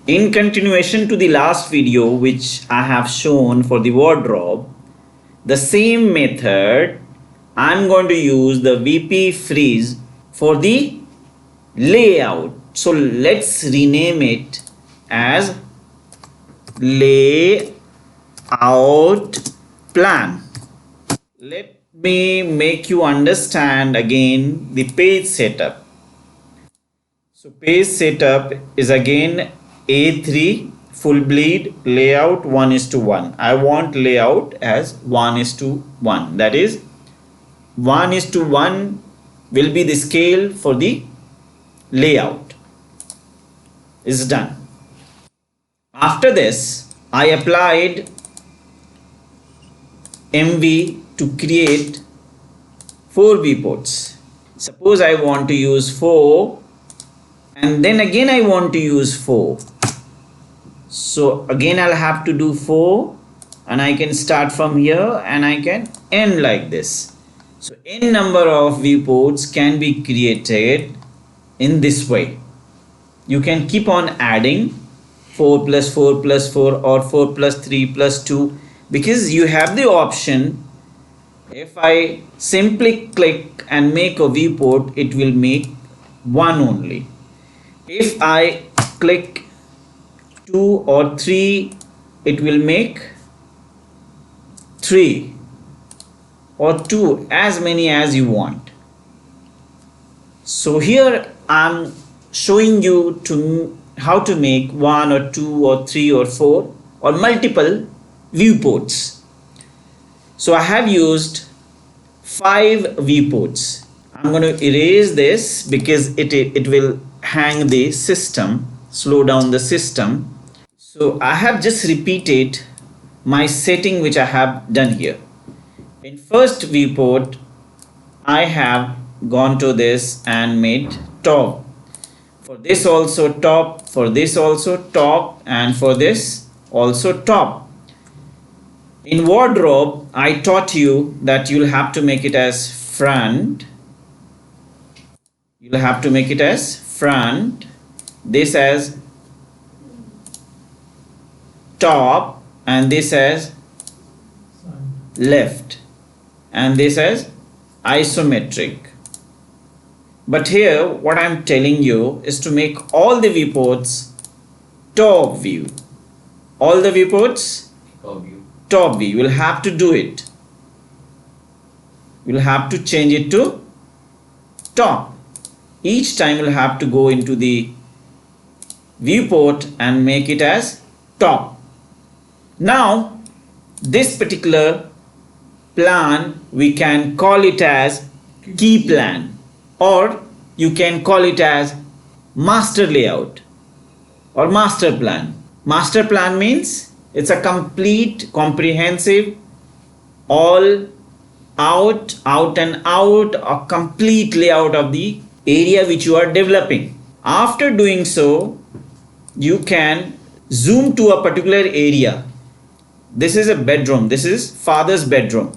In continuation to the last video which I have shown for the wardrobe, the same method I'm going to use the VP freeze for the layout. So let's rename it as layout plan. Let me make you understand again the page setup. So page setup is again A3 full bleed layout 1:1. I want layout as 1:1. That is 1:1 will be the scale for the layout. Is done. After this, I applied MV to create 4 viewports. Suppose I want to use 4 and then again I want to use 4. So again I'll have to do 4 and I can start from here and I can end like this. So n number of viewports can be created in this way. You can keep on adding 4 plus 4 plus 4 or 4 plus 3 plus 2 because you have the option. If I simply click and make a viewport, it will make 1 only. If I click 2 or 3, it will make 3 or 2, as many as you want. So here I'm showing you how to make 1 or 2 or 3 or 4 or multiple viewports. So I have used 5 viewports. I'm going to erase this because it will hang the system, slow down the system. So I have just repeated my setting which I have done here. In first viewport, I have gone to this and made top. For this also top, for this also top, and for this also top. In wardrobe, I taught you that you'll have to make it as front. You'll have to make it as front, this as top, and this as left, and this as isometric. But here what I'm telling you is to make all the viewports top view. All the viewports top view. You will have to do it. You will have to change it to top. Each time you'll have to go into the viewport and make it as top. Now this particular plan we can call it as key plan, or you can call it as master layout or master plan. Master plan means it's a complete, comprehensive, all out and out, a complete layout of the area which you are developing. After doing so, you can zoom to a particular area. This is a bedroom. This is father's bedroom,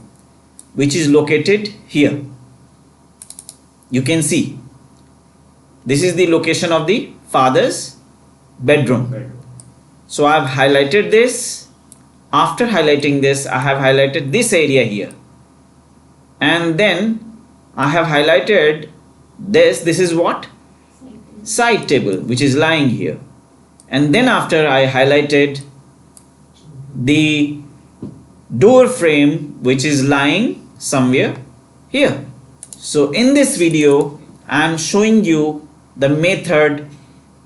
which is located here. You can see this is the location of the father's bedroom. So I have highlighted this. After highlighting this, I have highlighted this area here, and then I have highlighted this. This is what? Side table, which is lying here. And then after I highlighted the door frame, which is lying somewhere here. So in this video, I am showing you the method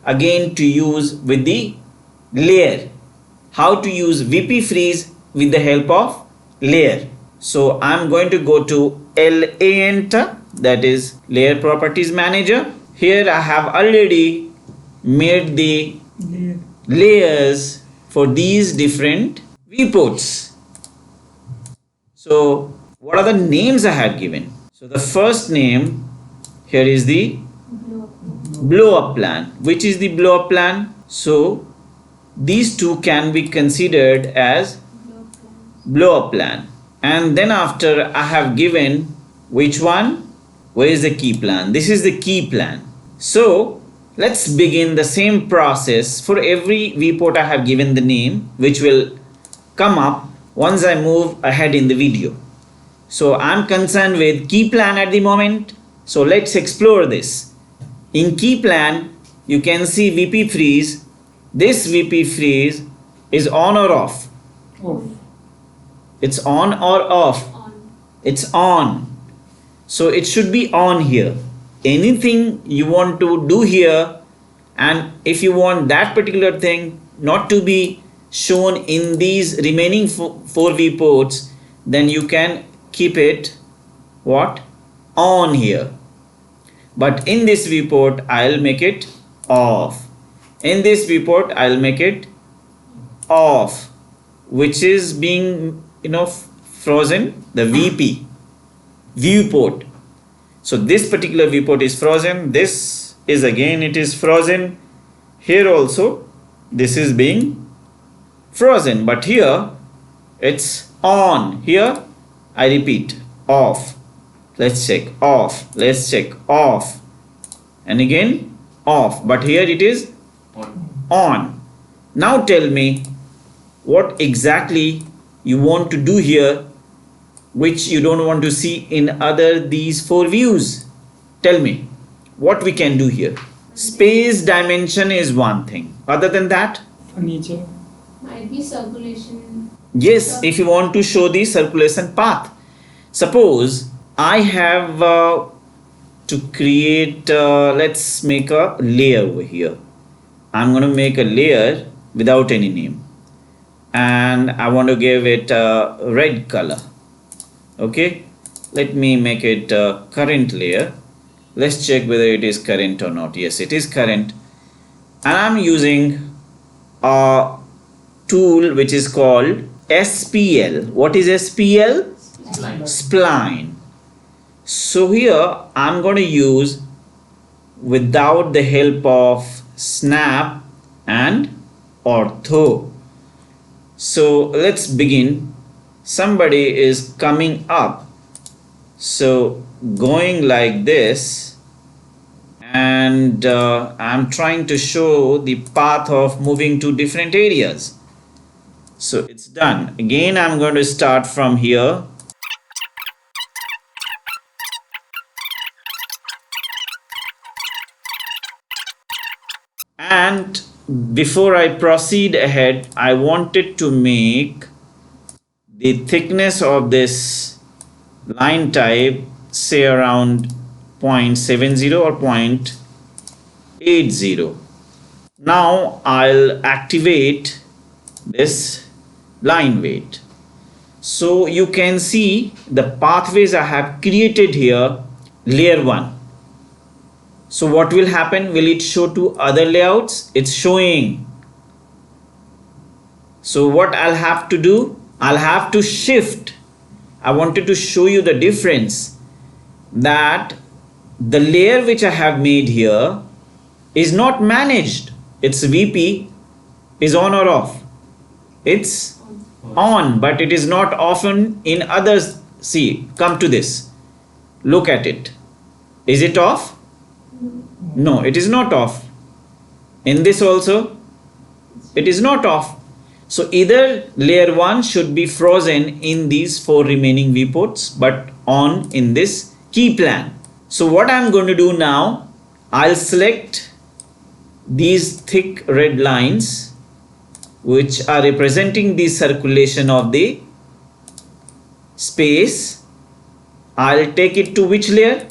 again to use with the layer. How to use VP freeze with the help of layer. So I am going to go to LAUREATE, that is layer properties manager. Here I have already made the layers for these different viewports. So what are the names I have given? So the first name here is the blow up plan. Which is the blow up plan? So these two can be considered as blow up plan. And then after I have given which one? Where is the key plan? This is the key plan. So let's begin the same process. For every viewport I have given the name which will come up once I move ahead in the video. So I'm concerned with key plan at the moment. So let's explore this. In key plan, you can see VP freeze. This VP freeze is on or off? Off. It's on or off? On. It's on. So it should be on here. Anything you want to do here, and if you want that particular thing not to be shown in these remaining four viewports, then you can keep it what? On here. But in this viewport I'll make it off. In this viewport I'll make it off, which is being frozen, the VP viewport. So this particular viewport is frozen. This is again it is frozen. Here also this is being frozen, but here it's on. Here I repeat, off. Let's check, off. Let's check, off. And again off, but here it is on. Now tell me what exactly you want to do here which you don't want to see in other these four views. Tell me what we can do here. Space dimension is one thing. Other than that? Furniture. Might be circulation. Yes, if you want to show the circulation path. Suppose I have to create, let's make a layer over here. I'm going to make a layer without any name. And I want to give it a red color. Okay, let me make it a current layer. Let's check whether it is current or not. Yes, it is current. And I'm using a tool which is called SPL. What is SPL? Spline. So here I'm going to use without the help of snap and ortho. So let's begin. Somebody is coming up, so going like this, and I'm trying to show the path of moving to different areas. So it's done. Again I'm going to start from here. And before I proceed ahead, I wanted to make the thickness of this line type say around 0.70 or 0.80. Now I'll activate this line weight. So you can see the pathways I have created here, layer 1. So what will happen? Will it show to other layouts? It's showing. So what I'll have to do? I'll have to shift. I wanted to show you the difference, that the layer which I have made here is not managed. Its VP is on or off. It's on, but it is not often in others. See, come to this. Look at it. Is it off? No, it is not off. In this also, it is not off. So either layer 1 should be frozen in these 4 remaining viewports, but on in this key plan. So what I'm going to do now, I'll select these thick red lines which are representing the circulation of the space. I'll take it to which layer?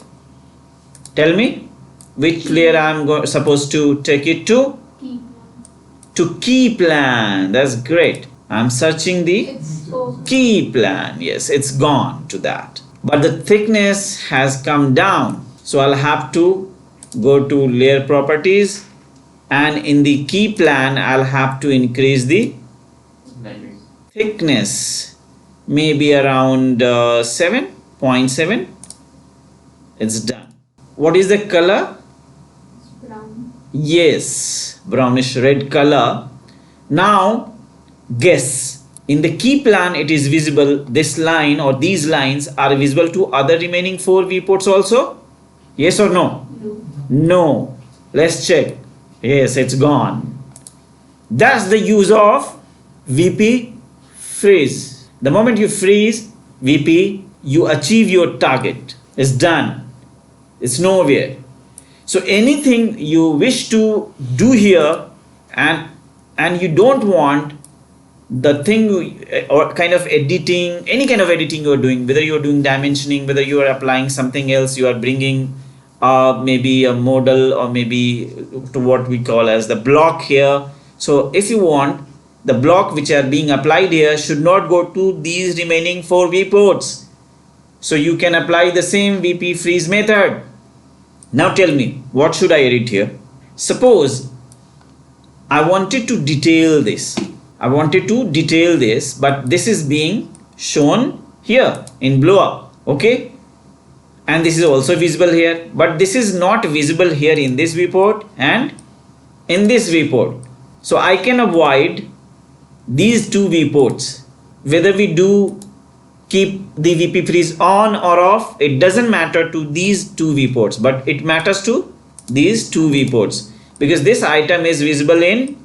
Tell me which layer I'm supposed to take it to? Key. To key plan. That's great. I'm searching the key plan. Yes, it's gone to that. But the thickness has come down. So I'll have to go to layer properties, and in the key plan I'll have to increase the thickness, maybe around 7.7. It's done. What is the color? Brown. Yes, brownish red color. Now guess, in the key plan it is visible, this line or these lines are visible to other remaining 4 viewports also? Yes or no? No. No. Let's check. Yes, it's gone. That's the use of VP freeze. The moment you freeze VP, you achieve your target. It's done. It's nowhere. So anything you wish to do here and you don't want the thing or kind of editing, any kind of editing you are doing, whether you are doing dimensioning, whether you are applying something else, you are bringing maybe a model or maybe to what we call as the block here. So if you want the block which are being applied here should not go to these remaining 4 viewports. So you can apply the same VP freeze method. Now tell me, what should I edit here? Suppose I wanted to detail this. But this is being shown here in blow up. Okay? And this is also visible here. But this is not visible here in this viewport and in this viewport. So I can avoid these 2 viewports. Whether we do keep the VP freeze on or off, it doesn't matter to these 2 viewports, but it matters to these 2 viewports because this item is visible in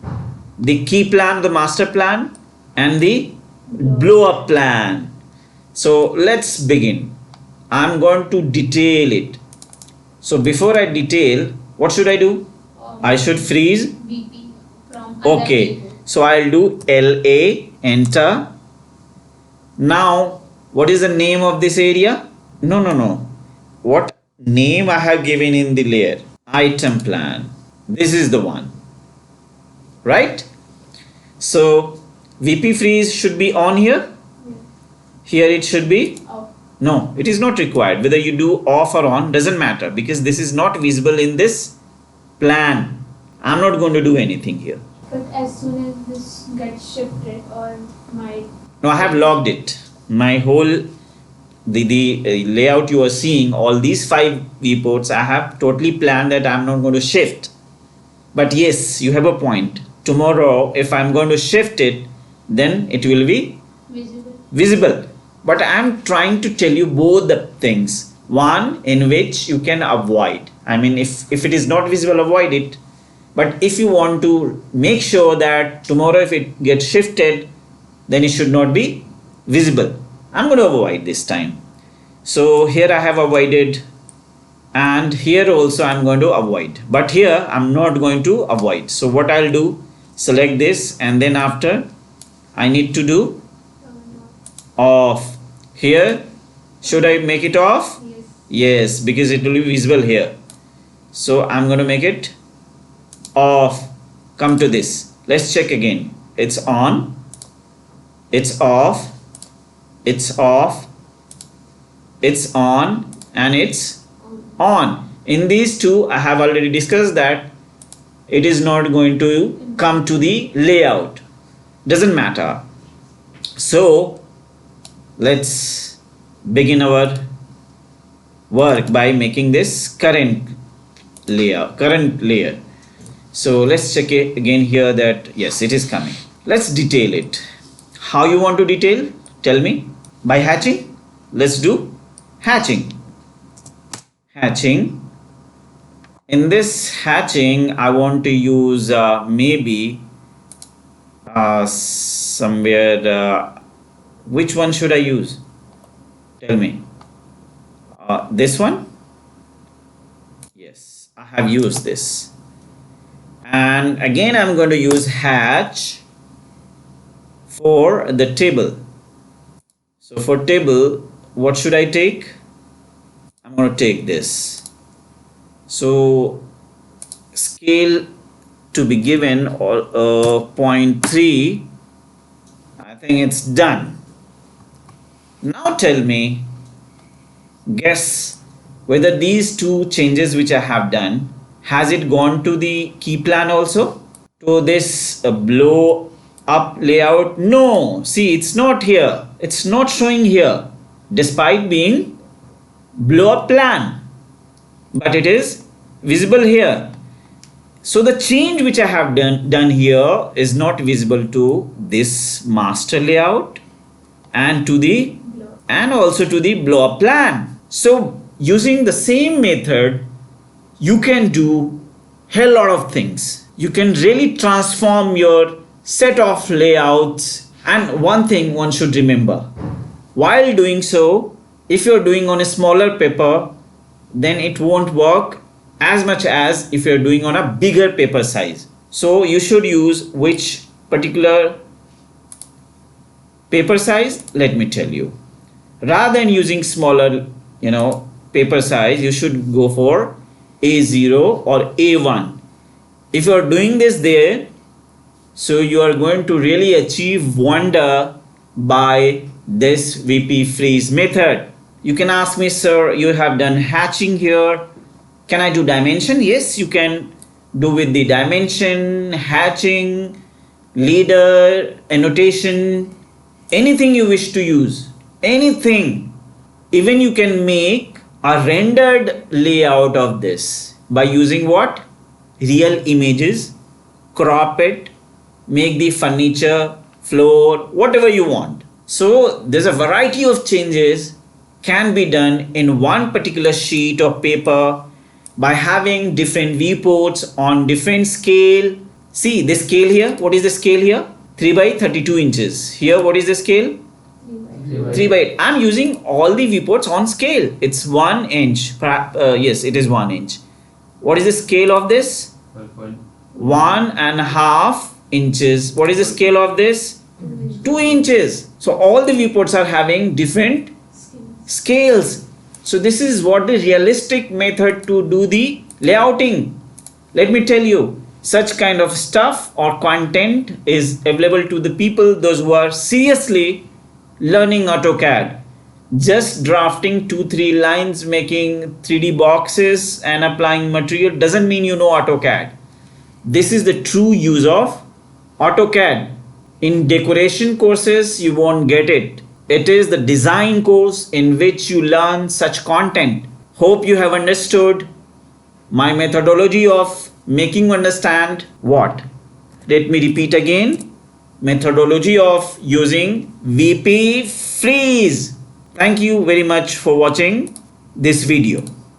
the key plan, the master plan, and the blow up plan. So let's begin. I'm going to detail it. So before I detail, what should I do? I should freeze. VP from Okay, so I'll do LA, enter. Now, what is the name of this area? No. What name I have given in the layer? Item plan. This is the one. Right? So, VP freeze should be on here. Here it should be. No, it is not required. Whether you do off or on doesn't matter because this is not visible in this plan. I'm not going to do anything here. But as soon as this gets shifted or might. No, I have logged it. My whole the layout you are seeing, all these 5 viewports, I have totally planned that I'm not going to shift. But yes, you have a point. Tomorrow, if I'm going to shift it, then it will be visible. But I'm trying to tell you both the things. One in which you can avoid. I mean, if it is not visible, avoid it. But if you want to make sure that tomorrow if it gets shifted, then it should not be visible. I'm going to avoid this time. So here I have avoided and here also I'm going to avoid. But here I'm not going to avoid. So what I'll do, select this and then after I need to do off. Here, should I make it off? Yes, because it will be visible here. So I'm going to make it off. Come to this. Let's check again. It's on. It's off. It's off. It's on. And it's on. In these 2, I have already discussed that it is not going to come to the layout. Doesn't matter. So let's begin our work by making this current layer. So let's check it again here that yes, it is coming. Let's detail it. How you want to detail? Tell me. By hatching? Let's do hatching. Hatching. In this hatching, I want to use maybe somewhere. Which one should I use? Tell me. This one? Yes, I have used this. And again, I'm going to use hatch for the table. So for table, what should I take? I'm going to take this. So scale to be given or 0.3. I think it's done. Now tell me, guess whether these 2 changes which I have done, has it gone to the key plan also? To this blow up layout? No, see, it's not here. It's not showing here despite being blow up plan, but it is visible here. So the change which I have done here is not visible to this master layout and to the also to the blow up plan. So using the same method, you can do hell lot of things. you can really transform your set of layouts. And one thing one should remember, while doing so, if you're doing on a smaller paper, then it won't work as much as if you're doing on a bigger paper size. So you should use which particular paper size? Let me tell you. Rather than using smaller, paper size, you should go for A0 or A1. If you are doing this there, so you are going to really achieve wonder by this VP freeze method. You can ask me, sir, you have done hatching here. Can I do dimension? Yes, you can do with the dimension, hatching, leader, annotation, anything you wish to use, anything. Even you can make a rendered layout of this by using what? Real images, crop it, make the furniture, floor, whatever you want. So there's a variety of changes can be done in one particular sheet of paper by having different viewports on different scale. See the scale here. What is the scale here? 3 by 32 inches. Here what is the scale? 3 by 8. I'm using all the viewports on scale. It's 1 inch. Yes, it is 1 inch. What is the scale of this? 1.5 inches. What is the scale of this? 2 inches. So all the viewports are having different scales. So this is what the realistic method to do the layouting. Let me tell you, such kind of stuff or content is available to the people, those who are seriously learning AutoCAD. Just drafting 2-3 lines, making 3D boxes and applying material doesn't mean you know AutoCAD. This is the true use of AutoCAD. In decoration courses, you won't get it. It is the design course in which you learn such content. Hope you have understood my methodology of making you understand what? Let me repeat again. Methodology of using VP freeze. Thank you very much for watching this video.